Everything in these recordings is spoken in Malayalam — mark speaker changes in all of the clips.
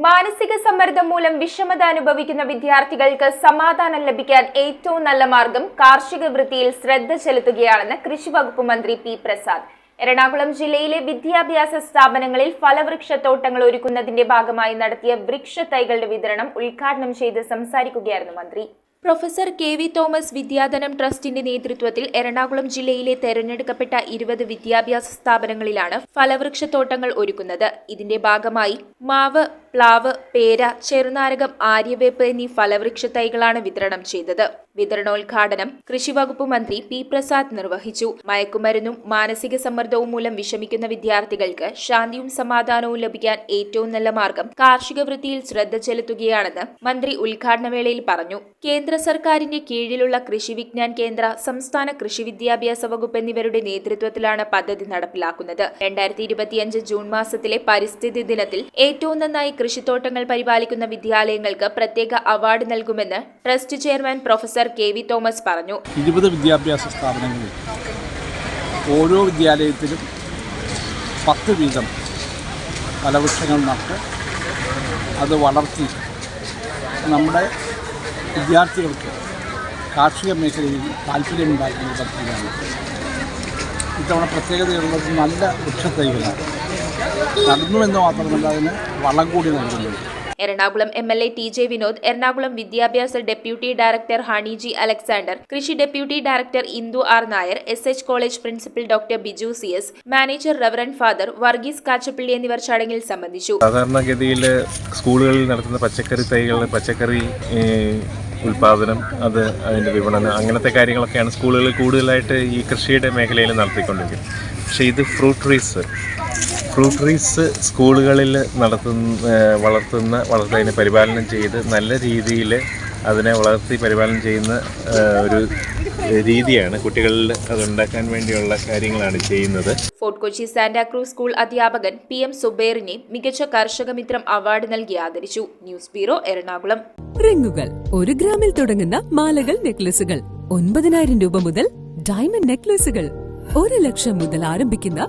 Speaker 1: മാനസിക സമ്മർദ്ദം മൂലം വിഷമത അനുഭവിക്കുന്ന വിദ്യാർത്ഥികൾക്ക് സമാധാനം ലഭിക്കാൻ ഏറ്റവും നല്ല മാർഗം കാർഷിക വൃത്തിയിൽ ശ്രദ്ധ ചെലുത്തുകയാണെന്ന് കൃഷി വകുപ്പ് മന്ത്രി പി പ്രസാദ്. എറണാകുളം ജില്ലയിലെ വിദ്യാഭ്യാസ സ്ഥാപനങ്ങളിൽ ഫലവൃക്ഷത്തോട്ടങ്ങൾ ഒരുക്കുന്നതിന്റെ ഭാഗമായി നടത്തിയ വൃക്ഷത്തൈകളുടെ വിതരണം ഉദ്ഘാടനം ചെയ്ത് സംസാരിക്കുകയായിരുന്നു മന്ത്രി. പ്രൊഫസർ കെ വി തോമസ് വിദ്യാധനം ട്രസ്റ്റിന്റെ നേതൃത്വത്തിൽ എറണാകുളം ജില്ലയിലെ തെരഞ്ഞെടുക്കപ്പെട്ട 20 വിദ്യാഭ്യാസ സ്ഥാപനങ്ങളിലാണ് ഫലവൃക്ഷത്തോട്ടങ്ങൾ ഒരുക്കുന്നത്. ഇതിന്റെ ഭാഗമായി മാവ്, പ്ലാവ്, പേര, ചെറുനാരകം, ആര്യവേപ്പ് എന്നീ ഫലവൃക്ഷ തൈകളാണ് വിതരണം ചെയ്തത്. വിതരണോദ്ഘാടനം കൃഷിവകുപ്പ് മന്ത്രി പി പ്രസാദ് നിർവഹിച്ചു. മയക്കുമരുന്നും മാനസിക സമ്മർദ്ദവും മൂലം വിഷമിക്കുന്ന വിദ്യാർത്ഥികൾക്ക് ശാന്തിയും സമാധാനവും ലഭിക്കാൻ ഏറ്റവും നല്ല മാർഗം കാർഷിക വൃത്തിയിൽ ശ്രദ്ധ ചെലുത്തുകയാണെന്ന് മന്ത്രി ഉദ്ഘാടന വേളയിൽ പറഞ്ഞു. കേന്ദ്ര സർക്കാരിന്റെ കീഴിലുള്ള കൃഷി വിജ്ഞാൻ കേന്ദ്ര, സംസ്ഥാന കൃഷി വിദ്യാഭ്യാസ വകുപ്പ് എന്നിവരുടെ നേതൃത്വത്തിലാണ് പദ്ധതി നടപ്പിലാക്കുന്നത്. 2025 ജൂൺ മാസത്തിലെ പരിസ്ഥിതി ദിനത്തിൽ ഏറ്റവും നന്നായി കൃഷിത്തോട്ടങ്ങൾ പരിപാലിക്കുന്ന വിദ്യാലയങ്ങൾക്ക് പ്രത്യേക അവാർഡ് നൽകുമെന്ന് trust chairman professor K V Thomas പറഞ്ഞു.
Speaker 2: 20 വിദ്യാഭ്യാസ സ്ഥാപനങ്ങളിൽ ഓരോ വിദ്യാലയത്തിലും 10 വീതം ഫലവൃക്ഷങ്ങൾ നട്ട് അത് വളർത്തി നമ്മുടെ വിദ്യാർത്ഥികൾക്ക് കാർഷിക മേഖലയിൽ താല്പര്യമുണ്ടാക്കുന്ന പദ്ധതിയാണ്. ഇത്തവണ പ്രത്യേകതയുള്ളത് നല്ല വൃക്ഷത്തൈകളാണ്. നടന്നുവെന്ന് മാത്രമല്ല അതിന് വളം കൂടി നൽകുന്നുണ്ട്.
Speaker 1: എറണാകുളം MLA TJ വിനോദ്, എറണാകുളം വിദ്യാഭ്യാസ deputy director Honey G Alexander, കൃഷി deputy director Indu R Nair, SH college principal doctor Biju CS, manager reverend father Varghese Kachappilly എന്നിവർ ചടങ്ങിൽ സംബന്ധിച്ചു.
Speaker 3: സാധാരണഗതിയിൽ സ്കൂളുകളിൽ നടത്തുന്ന പച്ചക്കറി തൈകൾ, പച്ചക്കറി ഉൽപാദനം, അതിൻ്റെ വിപണനം, അങ്ങനത്തെ കാര്യങ്ങളൊക്കെയാണ് സ്കൂളുകളിൽ കൂടുതലായിട്ട് ഈ കൃഷിയുടെ മേഖലയിൽ നടത്തിക്കൊണ്ടിരിക്കുന്നത്. പക്ഷേ ഇത് ഫ്രൂട്ട് ട്രീസ് സ്കൂളുകളിൽ വളർത്തതിനെ പരിപാലനം ചെയ്ത് നല്ല രീതിയിൽ അതിനെ വളർത്തി പരിപാലനം ചെയ്യുന്ന ഒരു രീതിയാണ്. കുട്ടികളിൽ അതുണ്ടാക്കാൻ വേണ്ടിയുള്ള കാര്യങ്ങളാണ് ചെയ്യുന്നത്.
Speaker 1: ഫോർട്ട് കൊച്ചി സാന്റാക്രൂസ് സ്കൂൾ അധ്യാപകൻ PM സുബൈറിനെ മികച്ച കർഷക മിത്രം അവാർഡ് നൽകി ആദരിച്ചു. News bureau, Ernakulam.
Speaker 4: റിങ്ങുകൾ 1 ഗ്രാമിൽ തുടങ്ങുന്ന മാലകൾ, നെക്ലസുകൾ 9,000 രൂപ മുതൽ ഡയമണ്ട് നെക്ലസുകൾ 1 ലക്ഷം മുതൽ ആരംഭിക്കുന്ന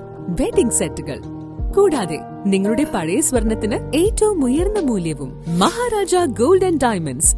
Speaker 4: വെഡിംഗ് സെറ്റുകൾ, കൂടാതെ നിങ്ങളുടെ പഴയ സ്വർണത്തിന് ഏറ്റവും ഉയർന്ന മൂല്യവും. Maharaja gold and diamonds,